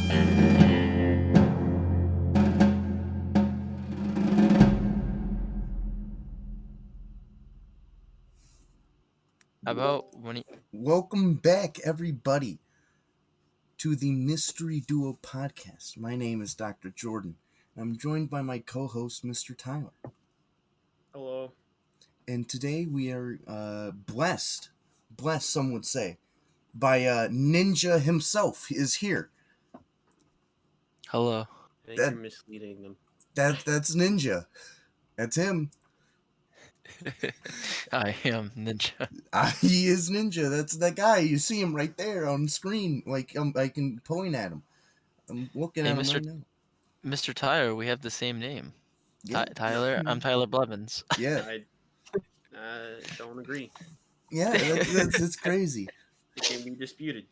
How about when Welcome back, everybody, to the Mystery Duo podcast. My name is Dr. Jordan. I'm joined by my co-host, Mr. Tyler. Hello. And today we are blessed, some would say, by Ninja himself is here. Hello. I think That- you're misleading them. That's Ninja. That's him. I am Ninja. He is Ninja. That's that guy. You see him right there on the screen. Like I can point at him. I'm looking Hey, at him right now. Mr. Tyler, we have the same name. Yeah, Tyler, I'm Tyler Blevins. yeah, I don't agree. yeah. That's crazy. It can be disputed.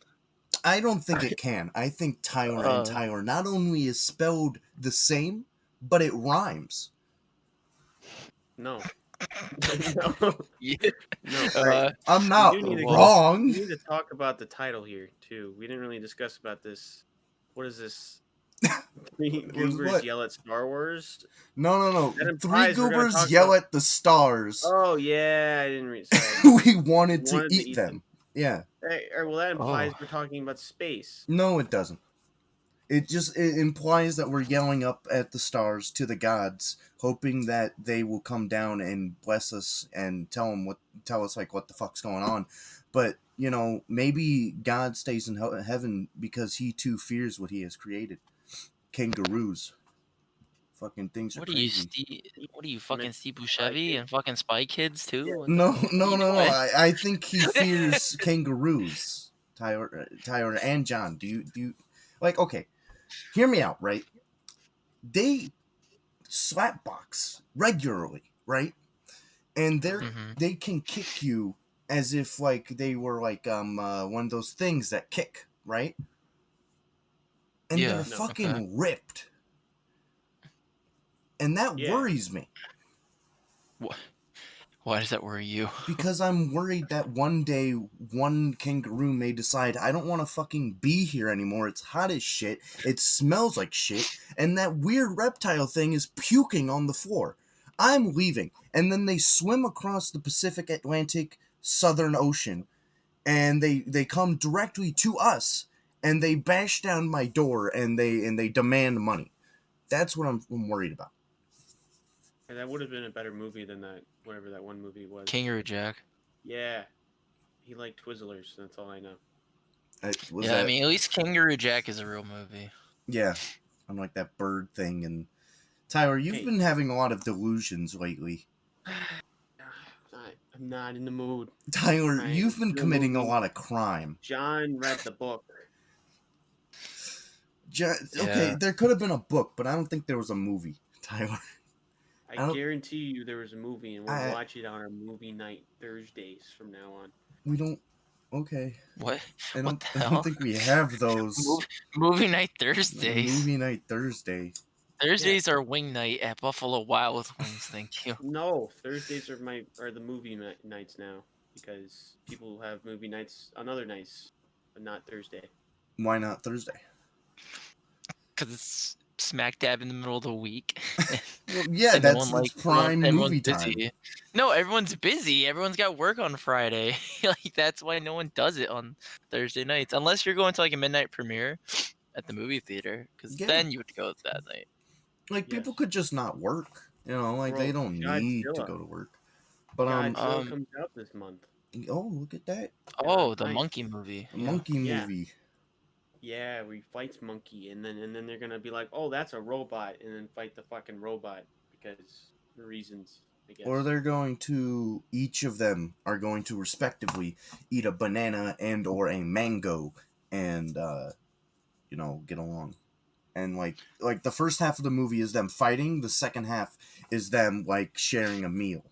I don't think it can. I think Tyler and Tyler not only is spelled the same, but it rhymes. No. No. Yeah. No. Uh, I'm not We do need to- wrong. We need to talk about the title here too. We didn't really discuss about this. What is this? Three goobers what? yell at Star Wars. No. That Three implies we're gonna goobers talk yell about- at the stars. Oh yeah, I didn't read. Sorry. We wanted to Wanted to eat eat them. Yeah. Well, that implies Oh. we're talking about space. No, it doesn't. It implies that we're yelling up at the stars to the gods, hoping that they will come down and bless us and tell us like what the fuck's going on. But maybe God stays in heaven because he too fears what he has created. Kangaroos, fucking things are what are you, crazy. what are you, fucking Meant Steve Spy Buscemi Kids. and fucking Spy Kids too? Yeah. What No. what are you doing? I think he fears kangaroos. Tyler and John. Do you like? Okay, hear me out, right? They slapbox regularly, right? And Mhm. they can kick you as if like they were like one of those things that kick, right? And Yeah, they're no, fucking okay. ripped. And that Yeah. worries me Why does that worry you? because I'm worried that one day one kangaroo may decide I don't want to fucking be here anymore. It's hot as shit. It smells like shit. And that weird reptile thing is puking on the floor. I'm leaving. And then they swim across the Pacific Atlantic Southern Ocean and they come directly to us and they bash down my door and they demand money. That's what I'm worried about. And that would have been a better movie than that, whatever that one movie was. Kangaroo Jack. Yeah. He liked Twizzlers, that's all I know. I mean, at least Kangaroo Jack is a real movie. Yeah, unlike that bird thing. And Tyler, you've Hey. been having a lot of delusions lately. I'm not in the mood. Tyler, Right, you've been the committing a movie. lot of crime. John read the book. Okay, Yeah. there could have been a book, but I don't think there was a movie, Tyler. I don't- guarantee you there was a movie, and we'll I- watch it on our movie night Thursdays from now on. We don't. Okay, What? I What don't. the I hell? don't think we have those. Movie night Thursdays. Movie night Thursday. Thursdays are wing night at Buffalo Wild Wings. Thank you. No, Thursdays are the movie nights now because people have movie nights on other nights, but not Thursday. Why not Thursday? Because it's smack dab in the middle of the week. Well, yeah, And no that's one, it's prime everyone's movie time. busy. No, everyone's busy. Everyone's got work on Friday. Like that's why no one does it on Thursday nights, unless you're going to like a midnight premiere at the movie theater. Because Yeah. then you would go that night. Like people Yes. could just not work. Like Bro, they don't need to Godzilla. go to work. But Godzilla comes out this month. oh, look at that Oh, the nice. monkey movie. a Yeah. monkey Yeah. movie. Yeah, where he fights Monkey, and then they're gonna be like, "Oh, that's a robot," and then fight the fucking robot because the reasons, I guess. Or they're going to each of them are going to respectively eat a banana and or a mango and get along. And like the first half of the movie is them fighting, the second half is them like sharing a meal.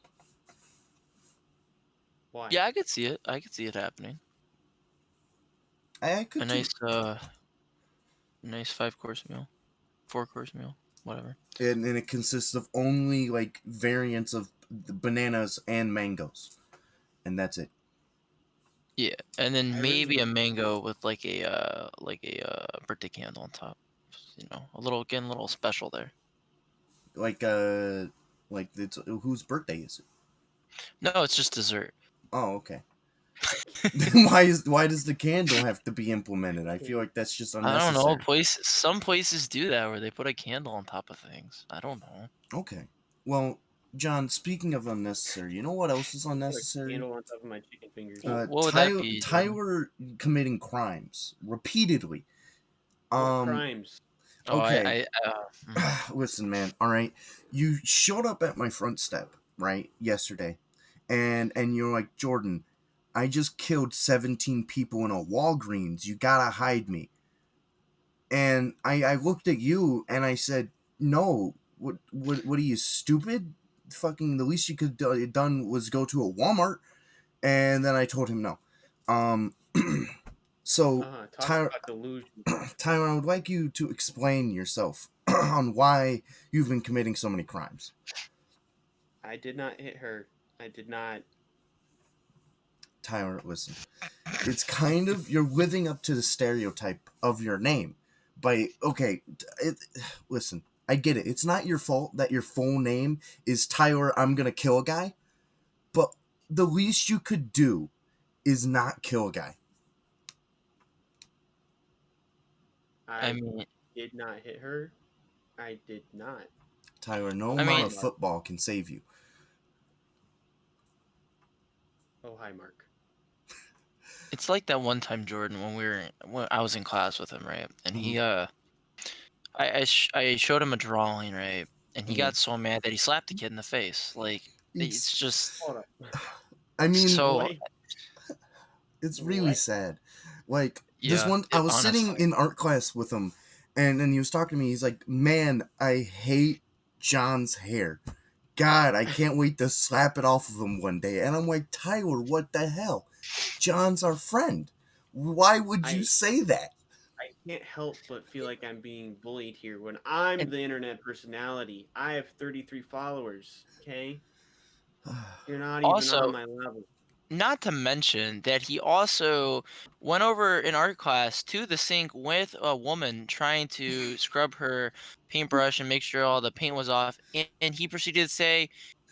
Why? Yeah, I could see it. I could see it happening. I could A nice 5-course meal, 4-course meal, whatever. and it consists of only like variants of the bananas and mangoes. And that's it. Yeah, and then I maybe a really mango with like a birthday candle on top. You know, a little special there. Like it's whose birthday is it? No, it's just dessert. Oh, okay. Why does the candle have to be implemented? I feel like that's just I don't know. unnecessary. Some places do that where they put a candle on top of things. I don't know. Okay. Well, John, speaking of unnecessary, you know what else is put a unnecessary? candle on top of my chicken fingers. What would that Tyler, be, Jordan? Tyler committing crimes repeatedly. What Um, crimes? Oh, okay. mhm. Listen, man. All right, you showed up at my front step right yesterday, and you're like, Jordan, I just killed 17 people in a Walgreens. You gotta hide me. And I looked at you and I said, no. What are you, stupid? Fucking the least you could done was go to a Walmart. And then I told him no. Um, so Talk about delusion. Tyler, I would like you to explain yourself on why you've been committing so many crimes. I did not hit her. I did not. Tyler, listen. It's kind of, you're living up to the stereotype of your name. Listen, I get it. It's not your fault that your full name is Tyler, I'm gonna kill a guy. But the least you could do is not kill a guy. I I mean, did not hit her. I did not. Tyler, no I amount mean- of football can save you. Oh, hi, Mark. it's like that one time, Jordan, when I was in class with him, right? And he I showed him a drawing, right? And he got so mad that he slapped the kid in the face. Like it's just Hold up. I mean, so What? it's really What? sad. Like this yeah. one, I was sitting honestly. in art class with him, and he was talking to me. He's like, "Man, I hate John's hair. God, I can't wait to slap it off of him one day." And I'm like, Tyler, what the hell? John's our friend. Why would you I- say that? I can't help but feel like I'm being bullied here when I'm And- the internet personality. I have 33 followers. Okay, you're not even Also, on my level. not to mention that he also went over in art class to the sink with a woman trying to scrub her paintbrush and make sure all the paint was off. And he proceeded to say,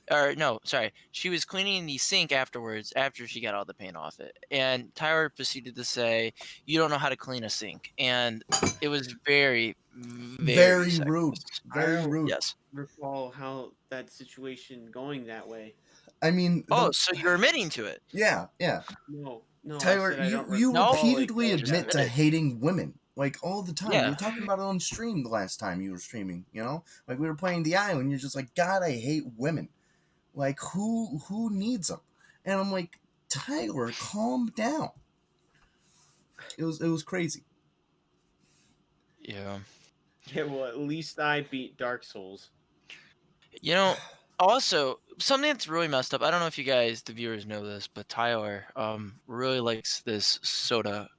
or no, sorry, she was cleaning the sink afterwards after she got all the paint off it. And Tyler proceeded to say, "You don't know how to clean a sink." And it was very, very Very rude. sexist. Very I don't- rude. Yes. Recall how that situation going that way. I mean, Oh, so you're admitting to it? yeah. No, I Tyler, said I don't you recall repeatedly it going admit that to way. hating women, like all the time. Yeah. You were talking about it on stream the last time you were streaming. You know, like we were playing the island. You're just like, God, I hate women. Like who needs them? And I'm like, Tyler, calm down. It was crazy. Yeah. Yeah, well, at least I beat Dark Souls. You know, also something that's really messed up. I don't know if you guys, the viewers, know this, but Tyler really likes this soda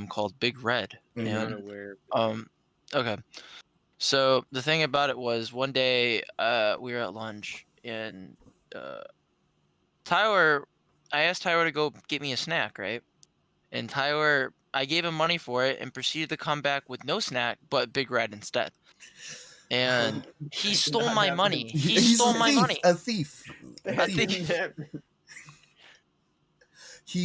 called Big Red. Mhm. I'm not And aware. okay. So the thing about it was one day we were at lunch and Tyler, I asked Tyler to go get me a snack, right? And Tyler, I gave him money for it and proceeded to come back with no snack but Big Red instead. And he stole my money. He He's stole a my thief, money. A thief. That think- didn't happen.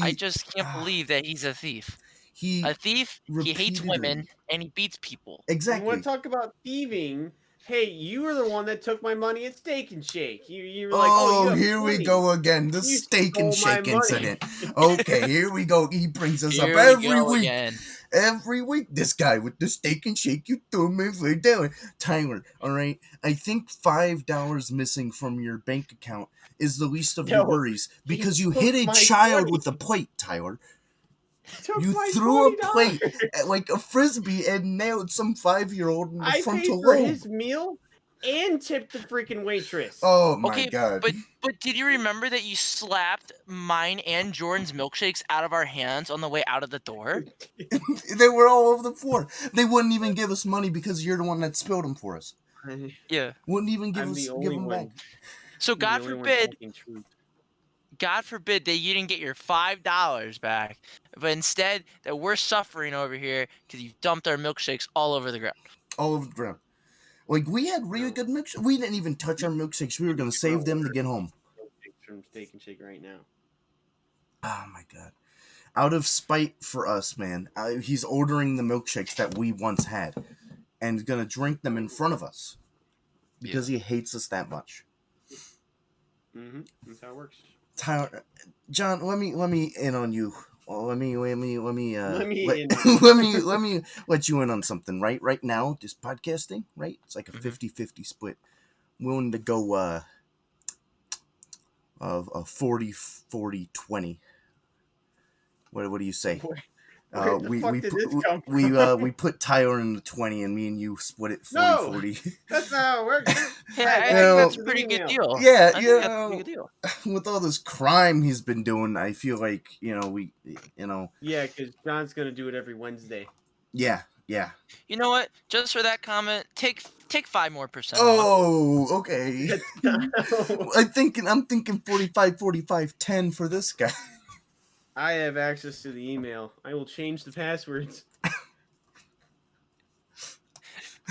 I just can't believe that he's a thief. he A thief, he hates women, repeatedly- and he beats people. You exactly. want to talk about thieving? Hey, you were the one that took my money at Steak and Shake. You were like, oh, you have here we money. go again. The You steak and stole my shake money. incident. Okay, here we go. He brings us Here up we every go week. again. Every week, this guy with the steak and shake, you threw me for doing. Tyler, all right? I think $5 missing from your bank account is the least of your No, worries because you took hit a my child 20. with a plate, Tyler. Took You my threw a $20. plate like a frisbee and nailed some 5-year-old in the I paid frontal for lobe. his meal and tipped the freaking waitress. Oh my Okay, god. but did you remember that you slapped mine and Jordan's milkshakes out of our hands on the way out of the door? They were all over the floor. They wouldn't even give us money because you're the one that spilled them for us. Yeah. Wouldn't even give I'm us the give only them one. back. So I'm the God only one forbid, talking truth. God forbid that you didn't get your $5 back, but instead that we're suffering over here because you dumped our milkshakes all over the ground. All over the ground. Like, we had really No. good milkshakes. We didn't even touch our milkshakes. We were going to save them to get home. From Steak and Shake right now. Oh, my God. Out of spite for us, man, he's ordering the milkshakes that we once had and going to drink them in front of us because he hates us that much. Mm-hmm. That's how it works. Tyler, John, let me in on you. Well, let me let you in on something. Right now, this podcasting, right? It's like a 50-50 split. Willing to go of a 40-40-20. What do you say? Where the fuck did this come from? We put Tyler in the 20 and me and you split it 40-40. No! That's not how it works. Yeah, I think that's a pretty good deal. Yeah, I think that's a pretty good deal. With all this crime he's been doing, I feel like, Yeah, because John's gonna do it every Wednesday. Yeah. You know what? Just for that comment, take 5% more. Oh, okay. I'm thinking 45-45-10 for this guy. I have access to the email. I will change the passwords.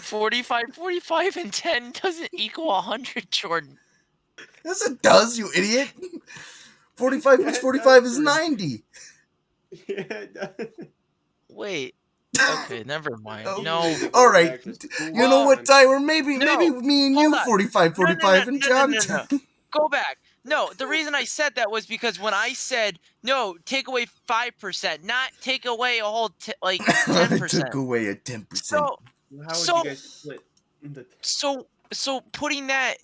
45 and 10 doesn't equal 100, Jordan. Yes, it does, you idiot. 45 plus 45 is 90. Yeah, it does. Wait. Okay, never mind. Oh. No. All right. You know what, Tyler? Maybe me and you Hold on. 45-45 and John. No. Go back. No, the reason I said that was because when I said no, take away 5%, not take away a whole 10%. Took away a 10%. So how would you guys split? So putting that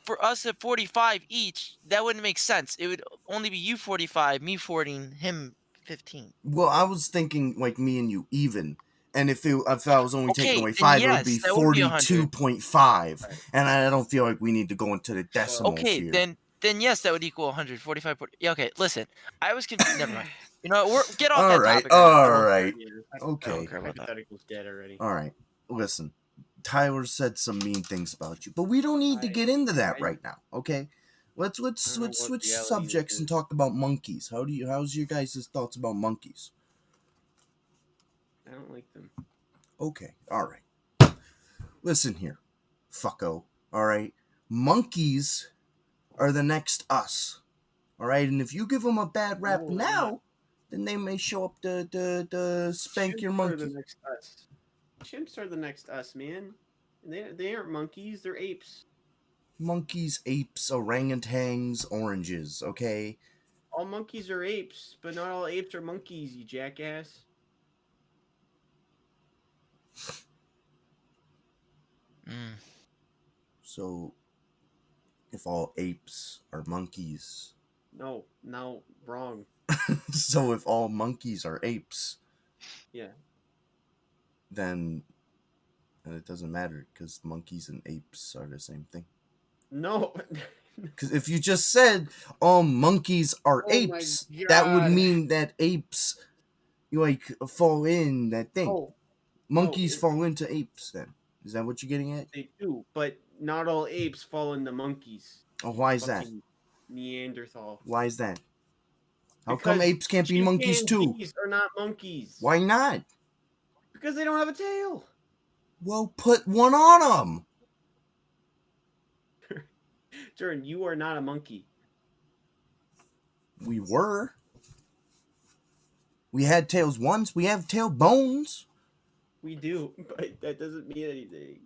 for us at 45 each, that wouldn't make sense. It would only be you 45, me 40, him 15. Well, I was thinking like me and you even. And if I was only taking away 5, yes, it would be 42.5. And I don't feel like we need to go into the decimals here. Then yes, that would equal 100. 45. 40. Yeah, okay, listen. I was confused. Never mind. You know, get off that topic. All right. Okay. I don't care about that. Hypothetical's dead already. All right. Listen. Tyler said some mean things about you, but we don't need to get into that right now, okay? Let's switch subjects and talk about monkeys. How's your guys' thoughts about monkeys? I don't like them. Okay, all right. Listen here, fucko. All right, monkeys are the next us. All right, and if you give them a bad rap now, then they may show up to spank your monkey. Chimps are the next us, man. They aren't monkeys. They're apes. Monkeys, apes, orangutans, oranges. Okay. All monkeys are apes, but not all apes are monkeys. You jackass. So, if all apes are monkeys. No, wrong. So if all monkeys are apes. Yeah. Then it doesn't matter because monkeys and apes are the same thing. No. Because if you just said all monkeys are apes, that would mean that apes fall in that thing. Oh. Monkeys fall into apes then. Is that what you're getting at? They do, but not all apes fall into monkeys. Oh, why is that? Neanderthal. Why is that? How come apes can't be monkeys too? Chimpanzees are not monkeys. Why not? Because they don't have a tail. Well, put one on them. Jordan, you are not a monkey. We were. We had tails once. We have tail bones. We do, but that doesn't mean anything.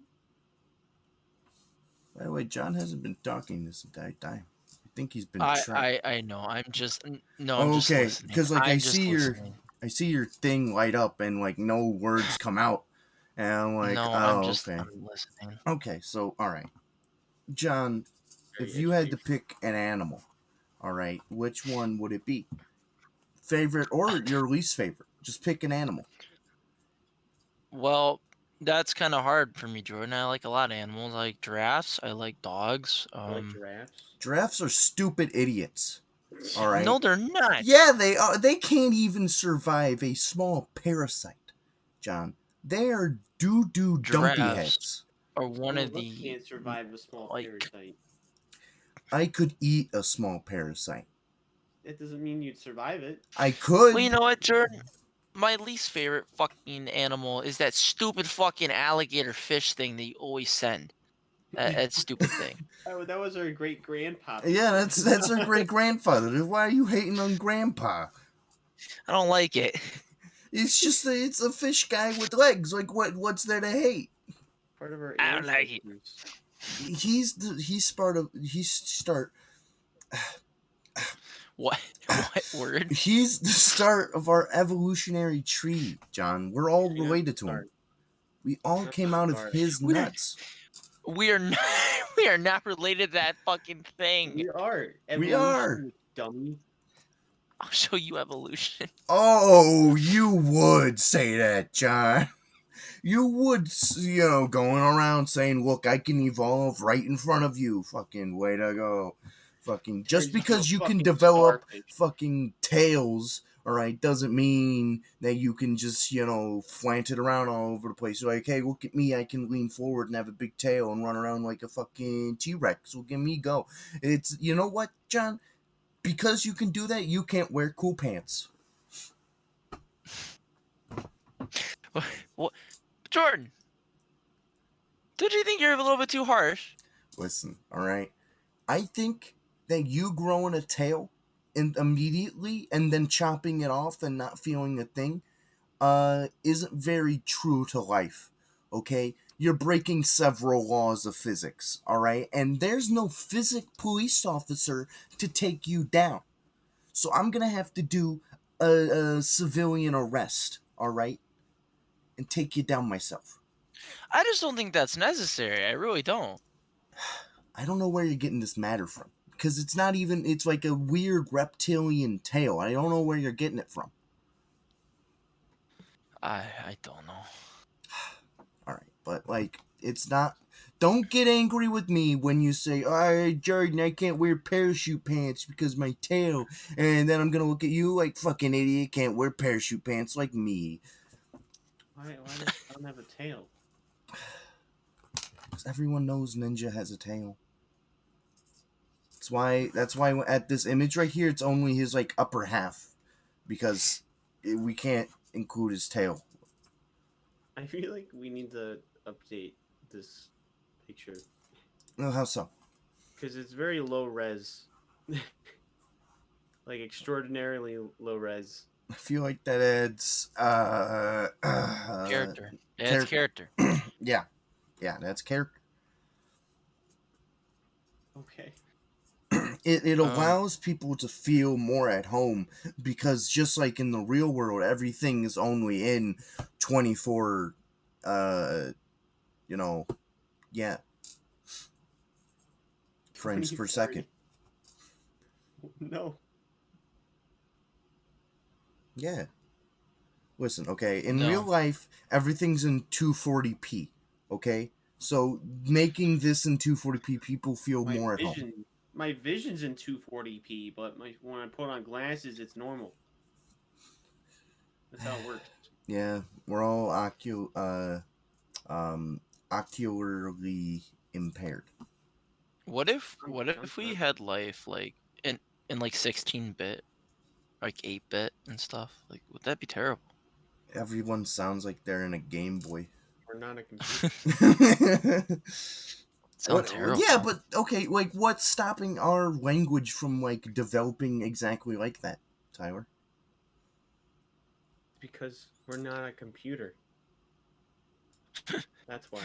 By the way, John hasn't been talking this entire time. I think he's been trying. I know. I'm just okay, because I see your thing light up and like no words come out, and I'm like, I'm listening. Okay, so all right, John, if you had to pick an animal, all right, which one would it be? Favorite or your least favorite? Just pick an animal. Well, that's kind of hard for me, Jordan. I like a lot of animals. I like giraffes. I like dogs. I like giraffes. Giraffes are stupid idiots. All right. No, they're not. Yeah, they are. They can't even survive a small parasite, John. They are doo-doo dumpy heads. Or one of the can't survive a small parasite. I could eat a small parasite. it doesn't mean you'd survive it. I could. Well, you know what, Jordan? My least favorite fucking animal is that stupid fucking alligator fish thing that you always send. That stupid thing. That was our great grandpa. Yeah, that's our great grandfather. Why are you hating on Grandpa? I don't like it. It's just it's a fish guy with legs. Like what's there to hate? Part of our I don't like it. ancestors. He's start. What? What word? He's the start of our evolutionary tree, John. We're all You're not related the to him. start. We all Not came the out of start. his We're- nuts. We are not. We are not related to that fucking thing. We are. We are. Evolution, dummy. I'll show you evolution. Oh, you would say that, John. You would, going around saying, "Look, I can evolve right in front of you." Fucking way to go. Fucking just You're because a you can fucking develop starfish. fucking tails, all right, doesn't mean that you can just, flant it around all over the place. You're like, hey, look at me, I can lean forward and have a big tail and run around like a fucking T-Rex. Look at me go. It's, you know what, John? Because you can do that, you can't wear cool pants. What? Jordan, don't you think you're a little bit too harsh? Listen, all right? I think that you growing a tail and immediately and then chopping it off and not feeling a thing isn't very true to life. Okay? You're breaking several laws of physics, all right? And there's no police officer to take you down. So I'm going to have to do a civilian arrest, all right? And take you down myself. I just don't think that's necessary. I really don't. I don't know where you're getting this matter from. Because it's not even, it's like a weird reptilian tail. I don't know where you're getting it from. I don't know. Alright, but like, it's not, don't get angry with me when you say, "Hey, Jordan, I can't wear parachute pants because my tail." And then I'm gonna look at you like, fucking idiot, can't wear parachute pants like me. Why does I don't have a tail? Because everyone knows Ninja has a tail. That's why at this image right here, it's only his like upper half. Because we can't include his tail. I feel like we need to update this picture Oh, how so? because it's very low res, like extraordinarily low res. I feel like that adds Character. Yeah, it's character. Yeah, that's character. Okay. It allows people to feel more at home because just like in the real world, everything is only in 24, frames per 24. second. No. Yeah. Listen, okay, in No. real life, everything's in 240p, okay? So making this in 240p, people feel more at home. My vision's in 240p, but when I put on glasses, it's normal. That's how it works. Yeah, we're all ocularly impaired. What if we had life like in like 16-bit, like 8-bit and stuff? Like, would that be terrible? Everyone sounds like they're in a Game Boy. We're not a computer. Sounds terrible. Yeah, but okay, like what's stopping our language from like developing exactly like that, Tyler? Because we're not a computer. That's why.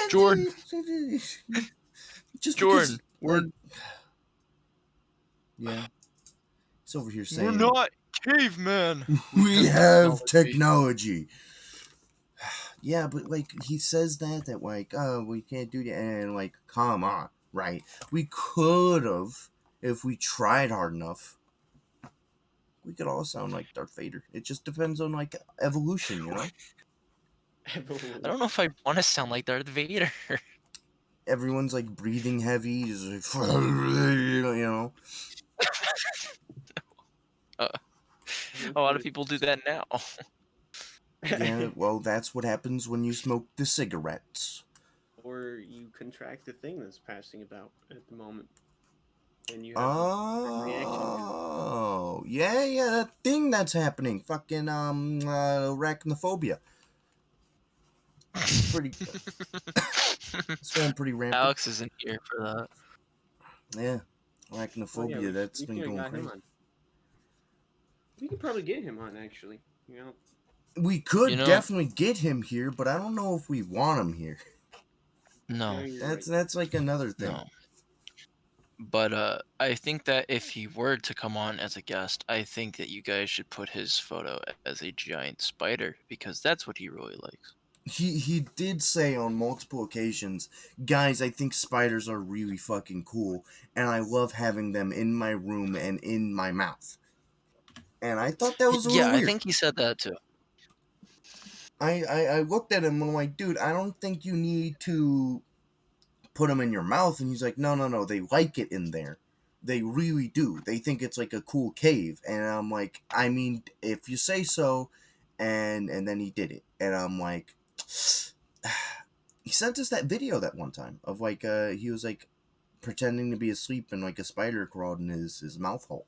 Jordan. Just Jordan, because, yeah. It's over here saying we're not cavemen. we have technology. Yeah, but like he says that like, oh, we can't do that, and like, come on, right? We could have if we tried hard enough. We could all sound like Darth Vader. It just depends on like evolution, you know. I don't know if I want to sound like Darth Vader. Everyone's like breathing heavy, just like, you know. A lot of people do that now. Yeah, well, that's what happens when you smoke the cigarettes. Or you contract the thing that's passing about at the moment. and you have a reaction to it. Oh, yeah, that thing that's happening. Fucking, arachnophobia. Pretty, it's going pretty rampant. Alex isn't here for that. Yeah, Oh yeah, arachnophobia, that's we been could have going got him crazy. on. We could probably get him on actually. You know, We could You know- definitely get him here, but I don't know if we want him here. No, you're right. That's like another thing. no. But I think that if he were to come on as a guest, I think that you guys should put his photo as a giant spider because that's what he really likes. He did say on multiple occasions, guys, I think spiders are really fucking cool, and I love having them in my room and in my mouth. And I thought that was a Yeah, little I weird. think he said that too. I looked at him and I'm like, dude, I don't think you need to put them in your mouth. And he's like, no, they like it in there. They really do. They think it's like a cool cave. And I'm like, I mean, if you say so. And then he did it. And I'm like, he sent us that video that one time of like, he was like pretending to be asleep and like a spider crawled in his mouth hole.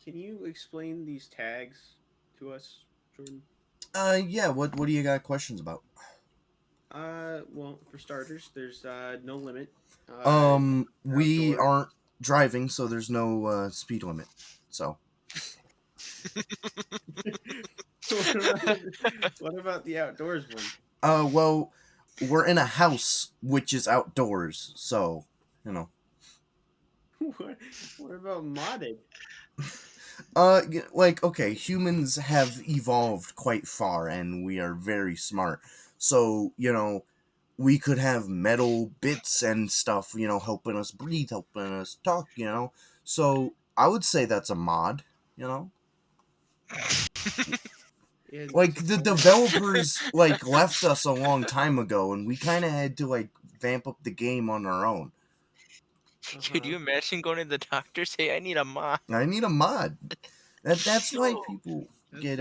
Can you explain these tags to us, Jordan? Yeah, what do you got questions about? Well, for starters, there's no limit. We outdoor. aren't driving, so there's no speed limit. So What about the outdoors one? well, we're in a house which is outdoors, so you know. What about modded? Like okay, humans have evolved quite far, and we are very smart. So you know, we could have metal bits and stuff, you know, helping us breathe, helping us talk, you know. So I would say that's a mod, you know. Yeah, Like it's the a- developers like left us a long time ago, and we kind of had to like vamp up the game on our own. Could you imagine going to the doctor say, "I need a mod"? I need a mod. That's why No, people that's get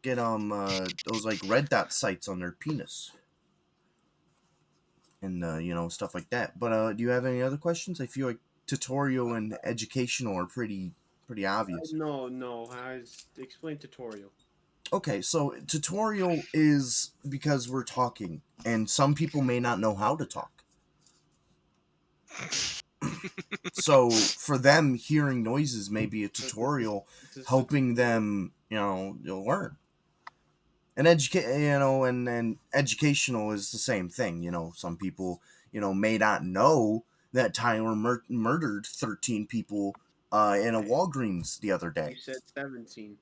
ridiculous. those like red dot sites on their penis and you know, stuff like that. But do you have any other questions? I feel like tutorial and educational are pretty obvious. No. Explain tutorial. Okay, so tutorial is because we're talking, and some people may not know how to talk. So for them, hearing noises may be a tutorial helping them, you know, learn. And and educational is the same thing. You know, some people, you know, may not know that Tyler murdered 13 people in a Walgreens the other day. You said 17,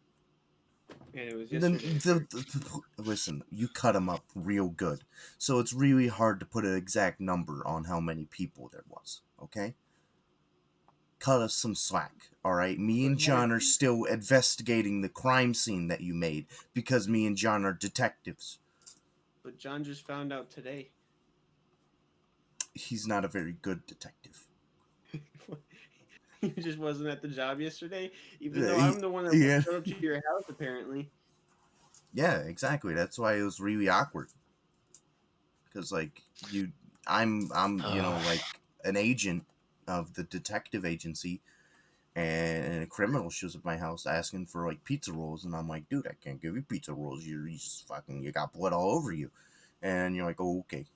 and it was The, yesterday. listen, you cut them up real good, so it's really hard to put an exact number on how many people there was. Okay, cut us some slack. All right, me and But John are Mark- still investigating the crime scene that you made because me and John are detectives. But John just found out today. He's not a very good detective. He just wasn't at the job yesterday, even Yeah, though I'm the one that yeah. showed up to your house apparently. Yeah, exactly. That's why it was really awkward. Because like I'm you know, like an agent of the detective agency, and a criminal shows up at my house asking for like pizza rolls, and I'm like, dude, I can't give you pizza rolls. You just fucking, you got blood all over you, and you're like, oh, okay.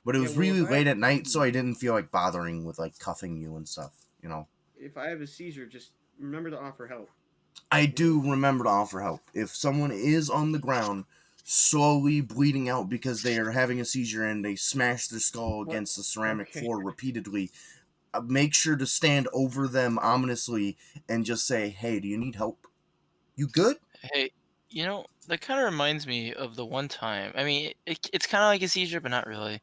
But it Yeah, was well, really if I- late at night, so I didn't feel like bothering with like cuffing you and stuff. You know. If I have a seizure, just remember to offer help. I do remember to offer help. If someone is on the ground, slowly bleeding out because they are having a seizure and they smash their skull What? against the ceramic Okay. floor repeatedly, make sure to stand over them ominously and just say, hey, do you need help? You good? Hey, you know, that kind of reminds me of the one time. I mean, it's kind of like a seizure, but not really.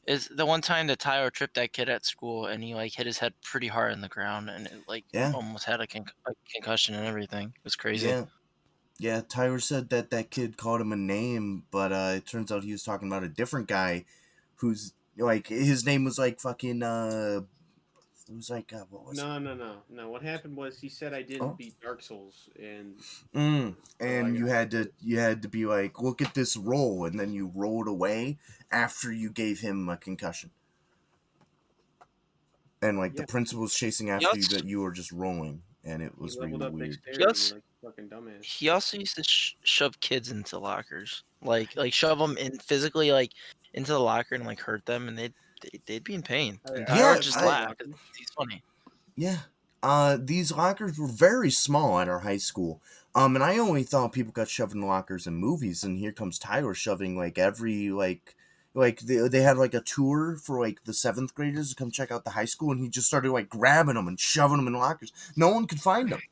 Is the one time that Tyler tripped that kid at school and he like hit his head pretty hard on the ground and it like Yeah. almost had a concussion and everything. It was crazy. Yeah, Tyler said that kid called him a name, but it turns out he was talking about a different guy who's like, his name was like fucking it was like what was it? No. What happened was he said I didn't Oh. beat Dark Souls, and And I you got- had to be like, look at this roll, and then you rolled away after you gave him a concussion. and like the Yeah, principal was chasing He after you, also but you were just rolling, and it he was leveled really up weird. he dexterity also, like a fucking dumbass. he also used to shove kids into lockers, like shove them in physically like into the locker and like hurt them, and they'd be in pain. And I Tyler Yeah, would just remember laugh 'cause lockers. he's funny. Yeah. These lockers were very small at our high school. And I only thought people got shoved in lockers in movies, and here comes Tyler shoving like every like they had like a tour for like the 7th graders to come check out the high school, and he just started like grabbing them and shoving them in lockers. No one could find them.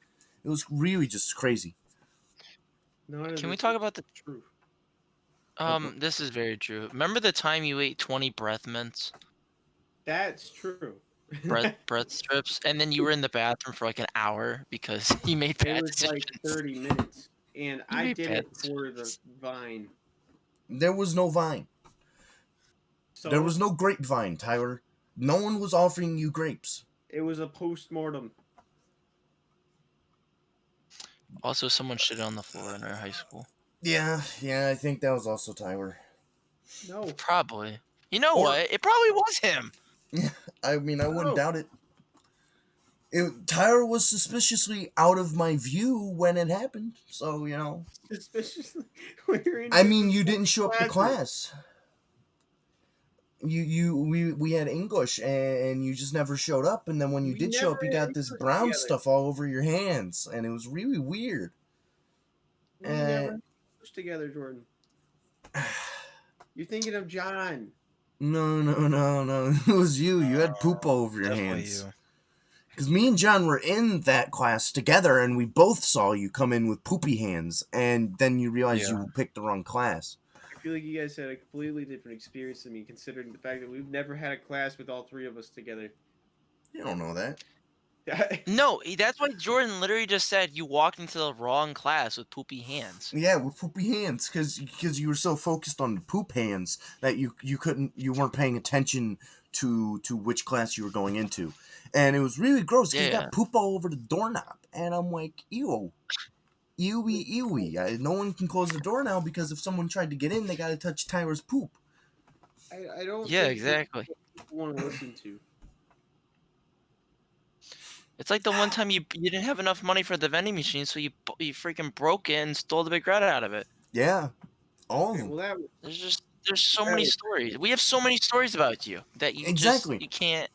It was really just crazy. None of Can we this talk is about the true. This is very true. Remember the time you ate 20 breath mints, That's true. breath strips, and then you were in the bathroom for like an hour because you made It bad was like decisions. 30 minutes, and You I made did bad it for the decisions. vine. There was no vine. There was So no grapevine, Tyler. No one was offering you grapes. it was a post-mortem. Also, someone shit on the floor in our high school. Yeah, I think that was also Tyler. No, Probably. You know Or what? It probably was him. I mean, I wouldn't no. doubt it. Tyler was suspiciously out of my view when it happened, so Suspiciously, when you're in I mean, different you didn't fucking show up to classrooms. class. We had English, and you just never showed up. And then when you We did show never up, you had got this English brown together. stuff all over your hands, and it was really weird. We never And had English together, Jordan. You're thinking of John. no, it was you. You had poop all over your Definitely hands. you. Because me and John were in that class together, and we both saw you come in with poopy hands, and then you realized Yeah. you picked the wrong class. I feel like you guys had a completely different experience than me, considering the fact that we've never had a class with all three of us together. You don't know that. No, that's why Jordan literally just said you walked into the wrong class with poopy hands. Yeah, with poopy hands, because you were so focused on the poop hands that you weren't paying attention to which class you were going into, and it was really gross because you Yeah. got poop all over the doorknob, and I'm like, ew, ewy, ewy. No one can close the door now because if someone tried to get in, they got to touch Tyler's poop. I don't Yeah, think this is exactly. what people want to listen to. It's like the one time you didn't have enough money for the vending machine, so you freaking broke it and stole the big red out of it. Yeah, all of Okay, them. well There's so many was stories. We have so many stories about you that Exactly. you can't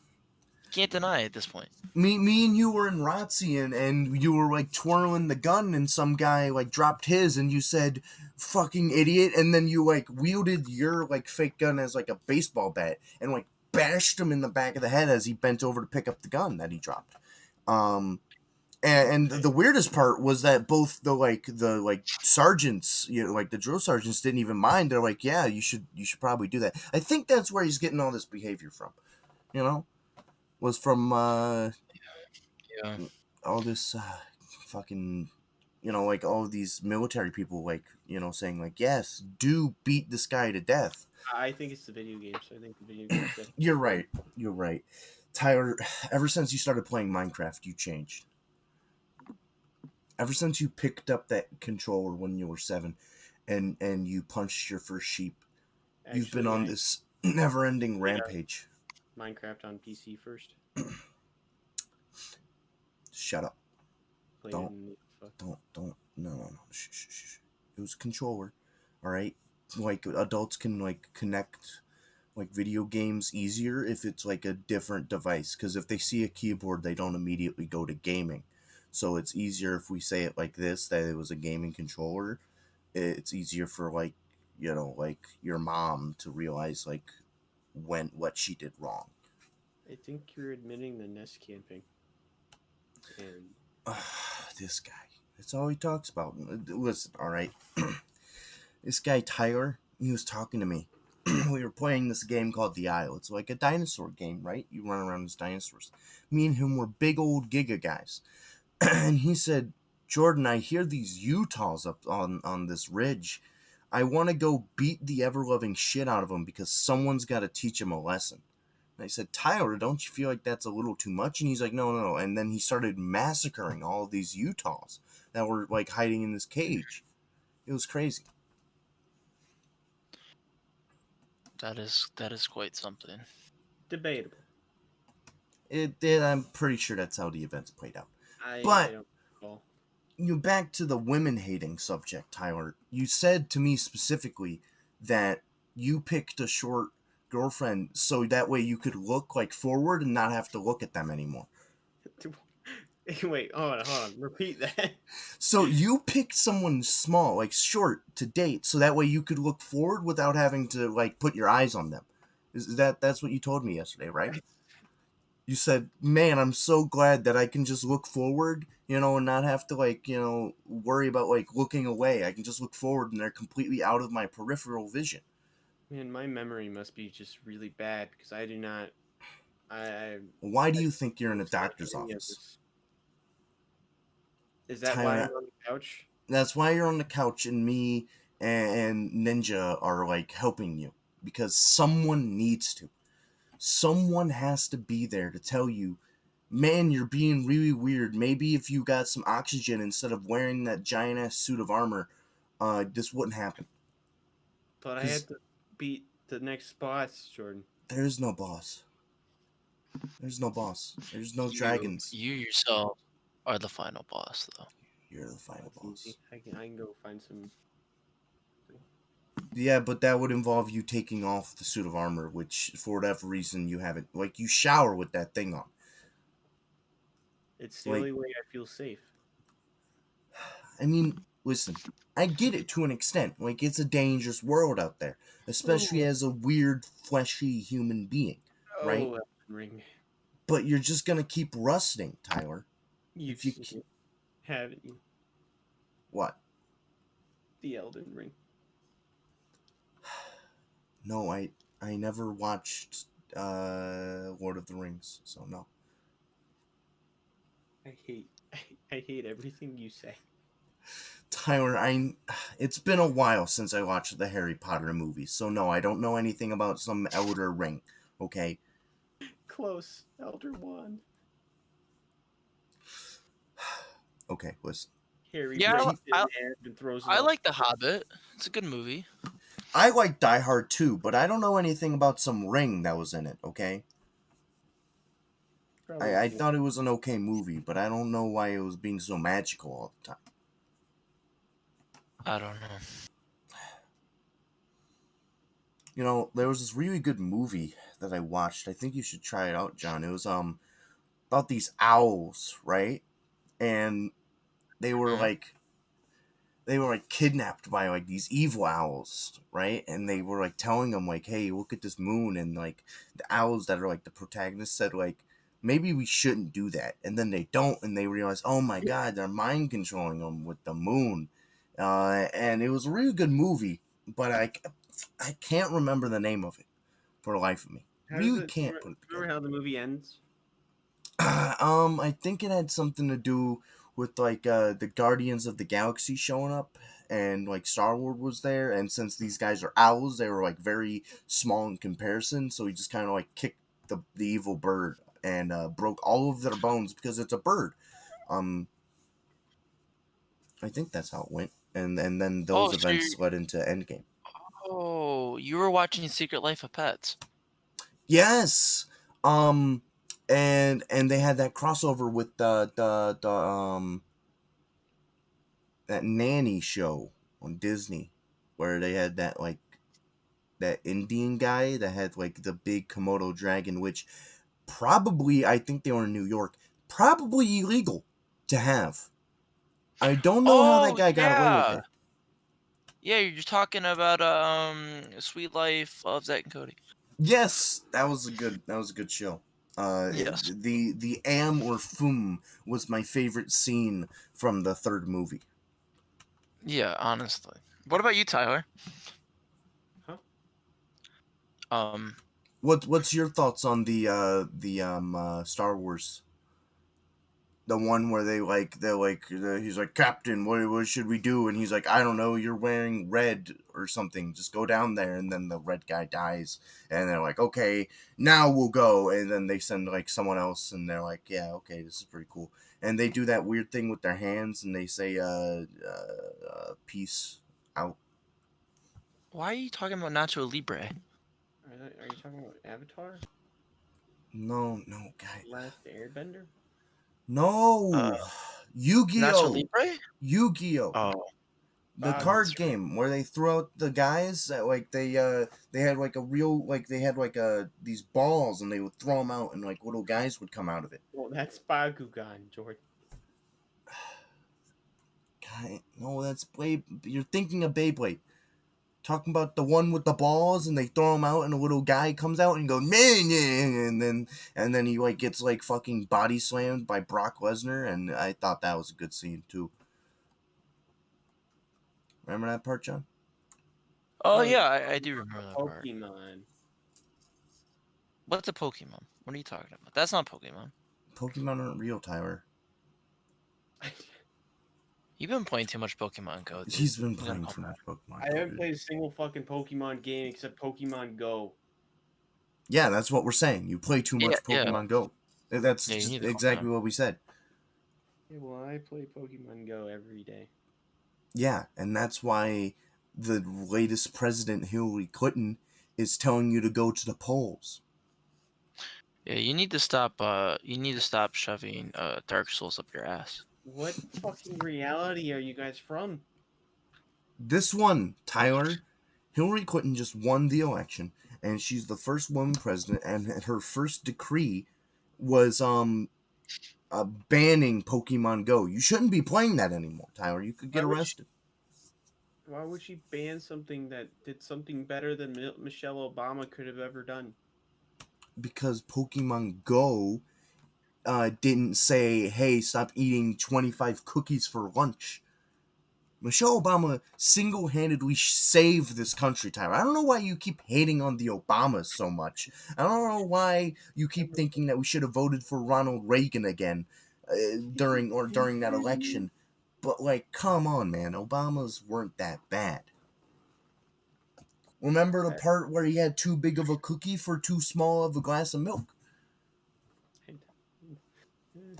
deny at this point. Me and you were in ROTC, and you were like twirling the gun, and some guy like dropped his, and you said fucking idiot, and then you like wielded your like fake gun as like a baseball bat and like bashed him in the back of the head as he bent over to pick up the gun that he dropped. um and the weirdest part was that both the sergeants, like the drill sergeants, didn't even mind. They're like, yeah, you should probably do that. I think that's where he's getting all this behavior from, you know was from Yeah. all this fucking, like all of these military people, like, saying like, yes, do beat this guy to death. I think it's the video games. I think the video games. You're right, Tyler. Ever since you started playing Minecraft, you changed. Ever since you picked up that controller when you were 7 and you punched your first sheep, you've been on this never-ending rampage. Minecraft on PC first. Shut up. Don't. No. Shh. It was a controller, all right? Like, adults can, like, connect, like, video games easier if it's, like, a different device. Because if they see a keyboard, they don't immediately go to gaming. So it's easier if we say it like this, that it was a gaming controller. It's easier for, like, like, your mom to realize, like, what she did wrong. I think you're admitting the nest camping. And This guy. That's all he talks about. Listen, all right. This guy Tyler, he was talking to me. We were playing this game called The Isle. It's like a dinosaur game, right? You run around as dinosaurs. Me and him were big old Giga guys. And he said, Jordan, I hear these Utahs up on this ridge. I want to go beat the ever-loving shit out of them because someone's got to teach them a lesson. And I said, Tyler, don't you feel like that's a little too much? And he's like, no. And then he started massacring all of these Utahs that were, like, hiding in this cage. It was crazy. That is quite something. debatable. It did. I'm pretty sure that's how the events played out. I But don't recall. back to the women hating subject, Tyler. You said to me specifically that you picked a short girlfriend so that way you could look like forward and not have to look at them anymore. Wait, hold on. Repeat that. So you picked someone small, like short, to date, so that way you could look forward without having to like put your eyes on them. Is that's what you told me yesterday, right? You said, "Man, I'm so glad that I can just look forward, and not have to like, worry about like looking away. I can just look forward and they're completely out of my peripheral vision." Man, my memory must be just really bad because I do not. I Why do I you think you're in a don't remember doctor's any of office? this. Is that why I'm Tyler, on the couch? that's why you're on the couch and me and Ninja are like helping you because someone needs to. Someone has to be there to tell you, man, you're being really weird. Maybe if you got some oxygen instead of wearing that giant ass suit of armor, this wouldn't happen. But I Because had to beat the next boss, Jordan. there's no boss. There's no boss. There's no You dragons. you yourself are the final boss, though. You're the Oh, final that's easy. boss. I can go find some. Yeah, but that would involve you taking off the suit of armor, which for whatever reason you haven't. Like, you shower with that thing on. It's the Like, only way I feel safe. I mean, listen, I get it to an extent. Like, it's a dangerous world out there, especially Oh, as a weird, fleshy human being, right? oh, Elden Ring. But you're just gonna keep rusting, Tyler. You've If you seen it, haven't you? what? The Elden Ring. No, I never watched Lord of the Rings, so no. I hate. I hate everything you say. Tyler, it's been a while since I watched the Harry Potter movies, so no, I don't know anything about some Elder Ring. Okay, Close, Elder Wand. okay, listen. Harry Yeah, breaks Keep, it in half and throws it I off. like The Hobbit. It's a good movie. I like Die Hard too, but I don't know anything about some ring that was in it. Okay, Probably I more. thought it was an okay movie, but I don't know why it was being so magical all the time. I don't know. There was this really good movie that I watched. I think you should try it out, John. It was about these owls, right? And they were Mhm. like they were like kidnapped by like these evil owls, right? And they were like telling them like, "Hey, look at this moon." And like the owls that are like the protagonists said like, "Maybe we shouldn't do that." And then they don't, and they realize, "Oh my god, they're mind controlling them with the moon." And it was a really good movie, but I can't remember the name of it for the life of me. How does Really it? can't put it Remember together. how the movie ends? I think it had something to do with like the Guardians of the Galaxy showing up and like Star Wars was there, and since these guys are owls, they were like very small in comparison, so he just kind of like kicked the evil bird and broke all of their bones because it's a bird. Um I think that's how it went. And then Oh, those so events led into Endgame. you were watching Secret Life of Pets. Yes. Um and they had that crossover with the that nanny show on Disney where they had that like that Indian guy that had like the big Komodo dragon, which probably I think they were in New York, probably illegal to have. I don't know how that Oh guy got away with yeah, it. yeah. You're talking about Sweet Life of Zack and Cody. Yes, that was a good show. Yes. The am or fum was my favorite scene from the third movie. Yeah, honestly. What about you, Tyler? Huh? Um. What's your thoughts on the Star Wars, the one where he's like, "Captain, what should we do?" And he's like, "I don't know, you're wearing red or something, just go down there." And then the red guy dies, and they're like, "Okay, now we'll go." And then they send like someone else, and they're like, "Yeah, okay, this is pretty cool." And they do that weird thing with their hands, and they say peace out. Why are you talking about Nacho Libre? Are you talking about Avatar? No, guy. Last Airbender? Uh, No. Nacho Yu-Gi-Oh! Libre? Yu-Gi-Oh! Oh, The Bob, card that's right. game where they throw out the guys that like they had like a real like they had like these balls and they would throw them out and like little guys would come out of it. well, that's Bakugan, Jordan. God, no, that's Blade. You're thinking of Beyblade. Talking about the one with the balls and they throw them out and a little guy comes out and goes man, and then he like gets like fucking body slammed by Brock Lesnar, and I thought that was a good scene too. Remember that part, John? Oh No, yeah, no, I do remember that part. Pokemon. What's a Pokemon? What are you talking about? That's not Pokemon. Pokemon aren't real, Tyler. You've been playing too much Pokemon Go, dude. He's been You gotta playing calm too down. much Pokemon. I haven't played a single fucking Pokemon game except Pokemon Go. Yeah, that's what we're saying. You play too much Yeah. Pokemon Go. That's Yeah, you just need to calm exactly down. what we said. Yeah, well, I play Pokemon Go every day. Yeah, and that's why the latest president, Hillary Clinton, is telling you to go to the polls. Yeah, you need to stop. You need to stop shoving Dark Souls up your ass. What fucking reality are you guys from? This one, Tyler, Hillary Clinton just won the election, and she's the first woman president, and her first decree was banning Pokemon Go. You shouldn't be playing that anymore, Tyler. You could get arrested. Why would she ban something that did something better than Michelle Obama could have ever done? Because Pokemon Go didn't say, hey, stop eating 25 cookies for lunch. Michelle Obama single-handedly saved this country, Tyler. I don't know why you keep hating on the Obamas so much. I don't know why you keep thinking that we should have voted for Ronald Reagan again during that election. But, like, come on, man. Obamas weren't that bad. Remember the part where he had too big of a cookie for too small of a glass of milk?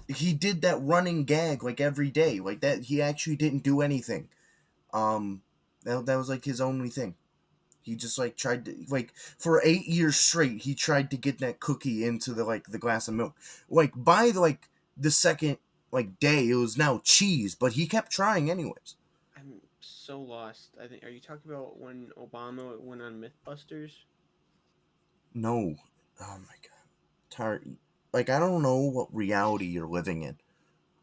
He did that running gag like every day, like that. He actually didn't do anything. That was like his only thing. He just like tried to like for 8 years straight. He tried to get that cookie into the glass of milk. Like by the second like day, it was now cheese, but he kept trying anyways. I'm so lost. I think. Are you talking about when Obama went on MythBusters? No, oh my god, like I don't know what reality you're living in.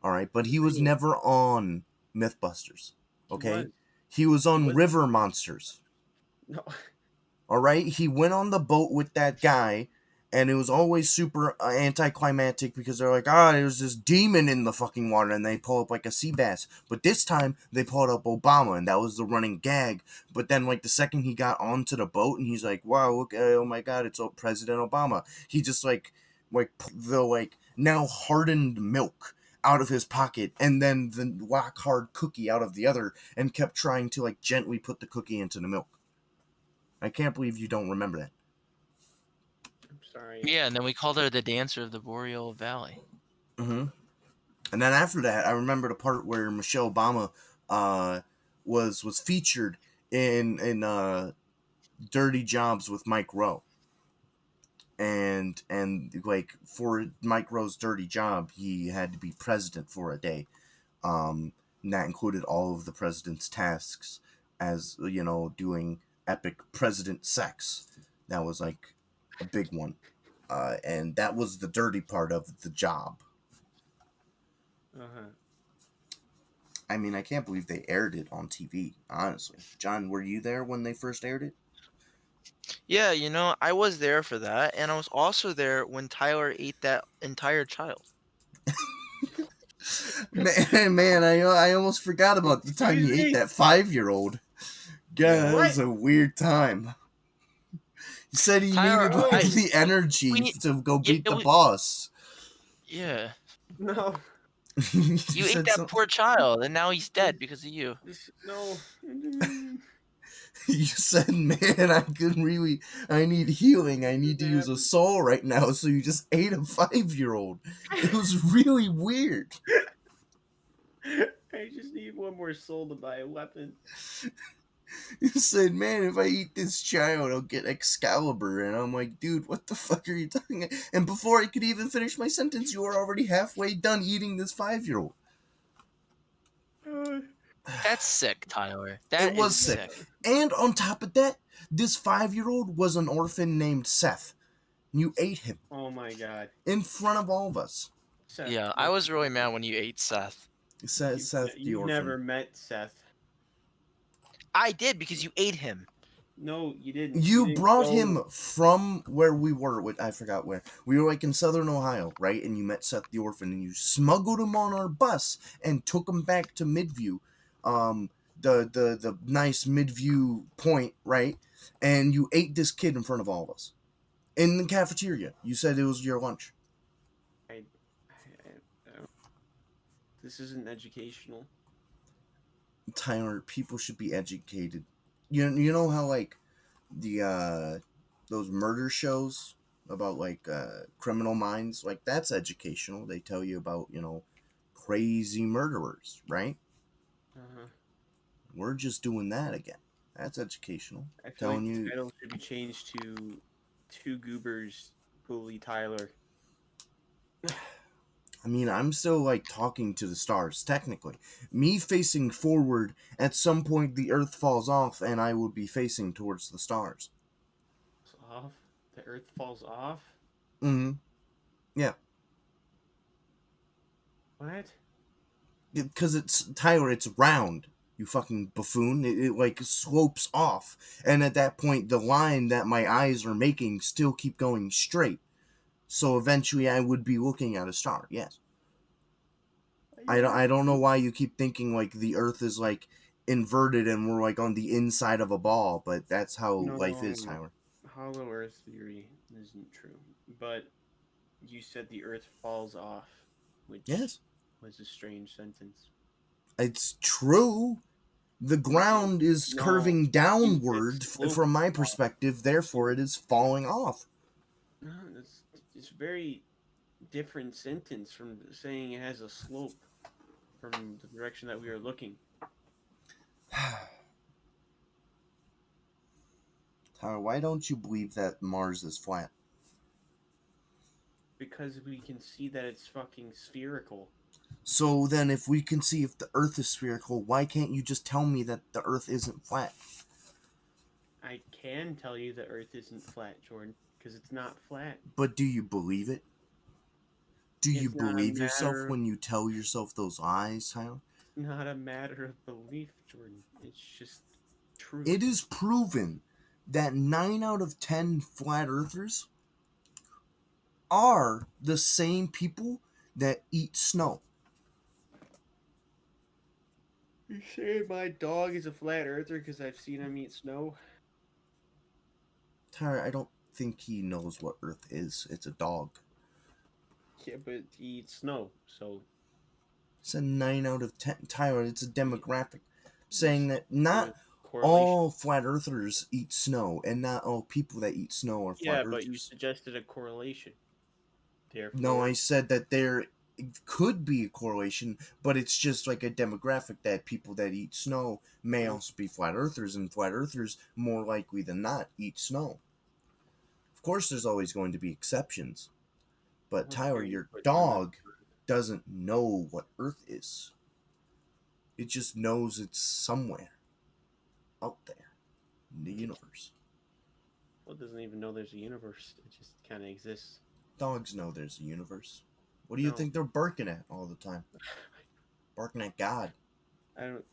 All right, but he was never on MythBusters. Okay, he was on River Monsters. No. All right, he went on the boat with that guy, and it was always super anticlimactic because they're like, there's this demon in the fucking water, and they pull up like a sea bass. But this time they pulled up Obama, and that was the running gag. But then, like the second he got onto the boat, and he's like, wow, look, oh my god, it's President Obama. He just like the like now hardened milk out of his pocket, and then the rock hard cookie out of the other, and kept trying to like gently put the cookie into the milk. I can't believe you don't remember that. I'm sorry. Yeah, and then we called her the dancer of the Boreal Valley. Mm-hmm. And then after that, I remember the part where Michelle Obama was featured in Dirty Jobs with Mike Rowe. And like for Mike Rowe's dirty job, he had to be president for a day. And that included all of the president's tasks, as you know, doing epic president sex. That was like a big one. And that was the dirty part of the job. Uh-huh. I mean, I can't believe they aired it on TV, honestly. John, were you there when they first aired it? Yeah, you know, I was there for that, and I was also there when Tyler ate that entire child. Man, I almost forgot about the time you ate that 5-year-old. God, that was a weird time. He said he Tyler, needed like the energy to go beat the boss. Yeah. No. You ate that poor child, and now he's dead because of you. No. You said, man, I need healing. I need to use a soul right now. So you just ate a 5-year-old. It was really weird. I just need one more soul to buy a weapon. You said, man, if I eat this child, I'll get Excalibur. And I'm like, dude, what the fuck are you talking about? And before I could even finish my sentence, you were already halfway done eating this 5-year-old. That's sick, Tyler. It That is was sick. sick. And on top of that, this 5-year-old was an orphan named Seth. You ate him Oh my god. in front of all of us. Seth, Yeah, I was really mad when you ate Seth. Seth the you've orphan. never met Seth. I did because you ate him. No, you didn't. You didn't brought go- him from where we were. I forgot where. We were like in southern Ohio, right? And you met Seth the orphan, and you smuggled him on our bus and took him back to Midview, the nice Midview point, right? And you ate this kid in front of all of us in the cafeteria. You said it was your lunch. This isn't educational. Tyler, people should be educated. You know how like the those murder shows about like criminal minds, like that's educational. They tell you about, crazy murderers, right? Uh-huh. We're just doing that again. That's educational. I feel Telling like the you, title should be changed to Two Goobers Bully Tyler. I mean, I'm still like talking to the stars, technically. Me facing forward, at some point the earth falls off and I would be facing towards the stars. It's off. The Earth falls off. Mm-hmm. Yeah. What? Because it's, Tyler, it's round. You fucking buffoon. It like slopes off. And at that point, the line that my eyes are making still keep going straight. So eventually I would be looking at a star, yes. I don't know why you keep thinking like the earth is like inverted and we're like on the inside of a ball, but that's how life is, Tyler. Hollow Earth theory isn't true, but you said the Earth falls off, which Yes. was a strange sentence. It's true. The ground is No, curving downward it's sloping from my off. perspective, therefore it is falling off. No, it's a very different sentence from saying it has a slope from the direction that we are looking. Tyler, why don't you believe that Mars is flat? Because we can see that it's fucking spherical. So then if we can see if the Earth is spherical, why can't you just tell me that the Earth isn't flat? I can tell you the Earth isn't flat, Jordan, because it's not flat. But do you believe it? Do you It's not a believe yourself matter- when you tell yourself those lies, Tyler? It's not a matter of belief, Jordan. It's just true. It is proven that 9 out of 10 flat earthers are the same people that eat snow. You say my dog is a flat earther because I've seen him eat snow? Tyler, I don't think he knows what Earth is. It's a dog. Yeah, but he eats snow, so It's a 9 out of 10. Tyler, it's a demographic. Saying that not correlation. all flat earthers eat snow, and not all people that eat snow are flat Yeah, earthers. but you suggested a correlation. Therefore, No, I said that there could be a correlation, but it's just like a demographic that people that eat snow may also be flat earthers, and flat earthers more likely than not eat snow. Of course, there's always going to be exceptions, but Okay, Tyler, your but dog doesn't know what Earth is. It just knows it's somewhere out there in the universe. Well, it doesn't even know there's a universe. It just kind of exists. Dogs know there's a universe. What do you No. think they're barking at all the time? Barking at God. I don't.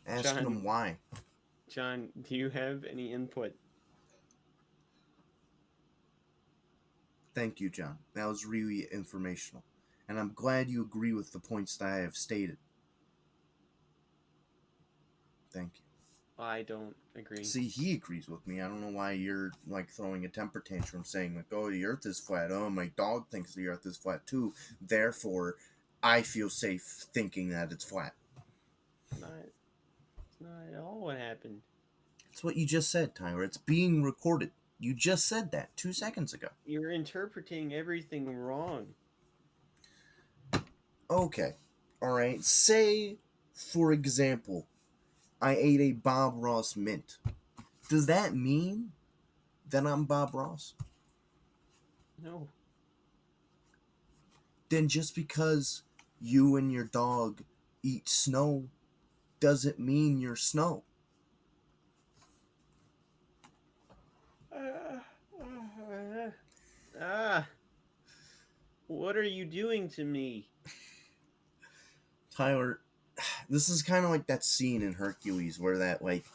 Asking John- them why. John, do you have any input? Thank you, John. That was really informational. And I'm glad you agree with the points that I have stated. Thank you. I don't agree. See, he agrees with me. I don't know why you're like throwing a temper tantrum saying like, oh, the earth is flat. Oh, my dog thinks the earth is flat too. Therefore, I feel safe thinking that it's flat. It's not at all what happened. That's what you just said, Tyler. It's being recorded. You just said that 2 seconds ago. You're interpreting everything wrong. Okay. Alright. Say, for example, I ate a Bob Ross mint. Does that mean that I'm Bob Ross? No. Then just because you and your dog eat snow doesn't mean you're Snow. Ah, what are you doing to me? Tyler, this is kind of like that scene in Hercules where that like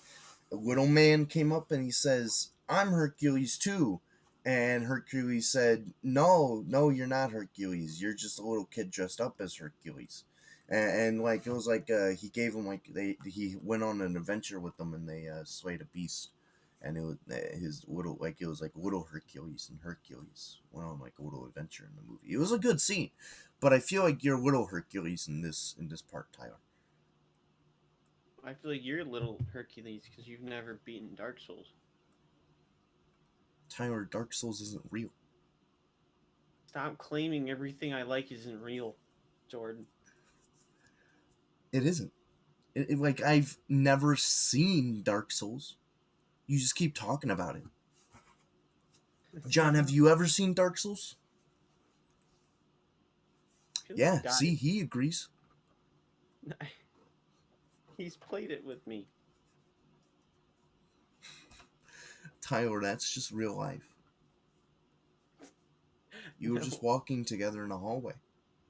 little man came up and he says, "I'm Hercules too." And Hercules said, "No, no, you're not Hercules. You're just a little kid dressed up as Hercules." And like it was like he gave him like he went on an adventure with them and they slayed a beast. And it was his little like it was like little Hercules and Hercules went on like a little adventure in the movie. It was a good scene, but I feel like you're little Hercules in this part, Tyler. I feel like you're a little Hercules because you've never beaten Dark Souls. Tyler, Dark Souls isn't real. Stop claiming everything I like isn't real, Jordan. It isn't. Like I've never seen Dark Souls. You just keep talking about it. John, have you ever seen Dark Souls? Yeah, see, he agrees. He's played it with me. Tyler, that's just real life. You were just walking together in a hallway.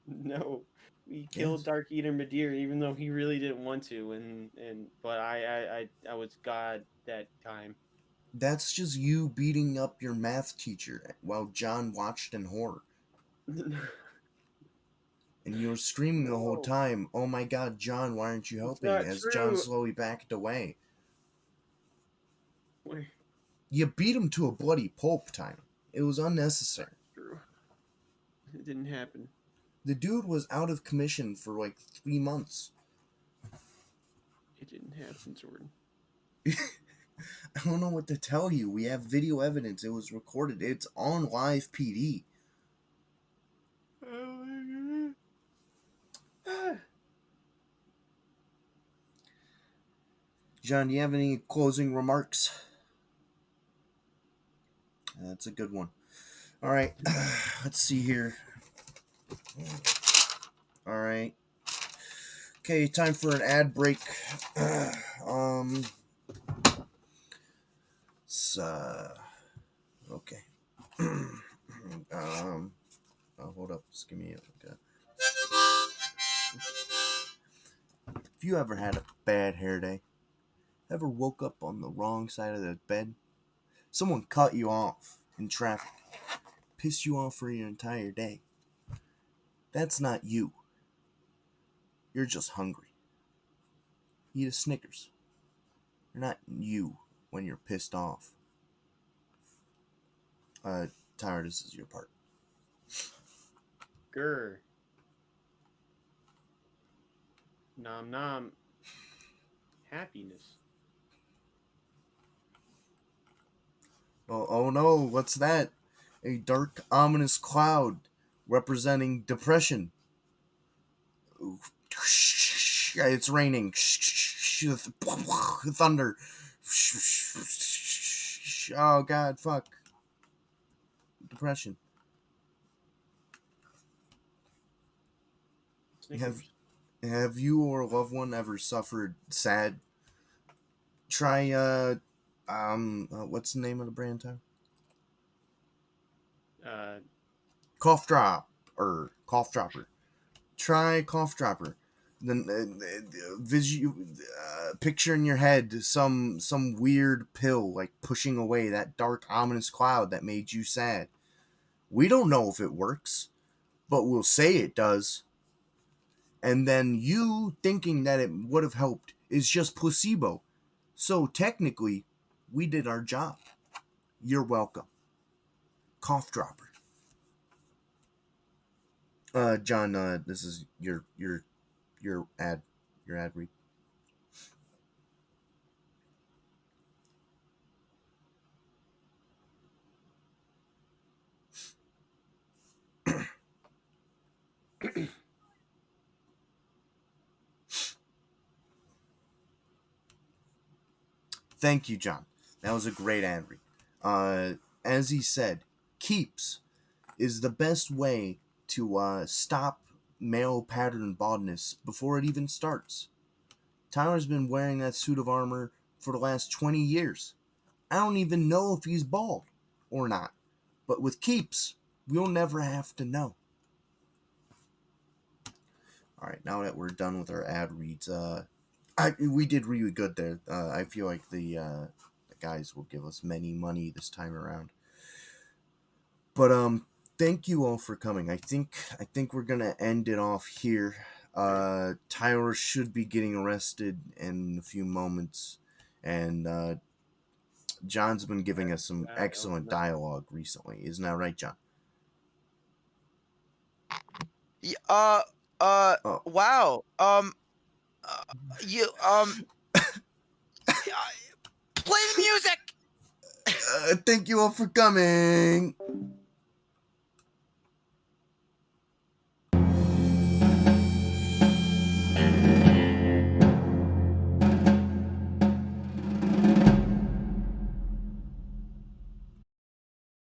No. We killed Dark Eater Madeir even though he really didn't want to but I was God that time. That's just you beating up your math teacher while John watched in horror. And you were screaming the whole time, "Oh my god, John, why aren't you helping?" As true. John slowly backed away. Where? You beat him to a bloody pulp, time. It was unnecessary. True. It didn't happen. The dude was out of commission for like 3 months. It didn't happen, Jordan. I don't know what to tell you. We have video evidence. It was recorded. It's on live PD. Oh my god. John, do you have any closing remarks? That's a good one. All right. Let's see here. All right. Okay, time for an ad break. Okay. Hold up. Just give me a. If you ever had a bad hair day, ever woke up on the wrong side of the bed, someone cut you off in traffic, pissed you off for your entire day, that's not you. You're just hungry. Eat a Snickers. You're not you when you're pissed off. Tyler, this is your part. Grr. Nom nom. Happiness. Oh no, what's that? A dark, ominous cloud representing depression. It's raining. Thunder. Oh god, fuck. Depression. Have you or a loved one ever suffered sad? Try what's the name of the brand, Time? Cough drop or cough dropper. Try cough dropper. Then picture in your head some weird pill like pushing away that dark ominous cloud that made you sad. We don't know if it works, but we'll say it does. And then you thinking that it would have helped is just placebo. So technically, we did our job. You're welcome. Cough dropper. John, this is your ad read. Thank you, John. That was a great ad read. As he said, Keeps is the best way to stop male pattern baldness before it even starts. Tyler's been wearing that suit of armor for the last 20 years. I don't even know if he's bald or not. But with Keeps, we'll never have to know. Alright, now that we're done with our ad reads, we did really good there. I feel like the guys will give us many money this time around. But thank you all for coming. I think we're gonna end it off here. Tyler should be getting arrested in a few moments, and John's been giving us some excellent dialogue recently. Isn't that right, John? Oh. Wow. You play the music. Thank you all for coming.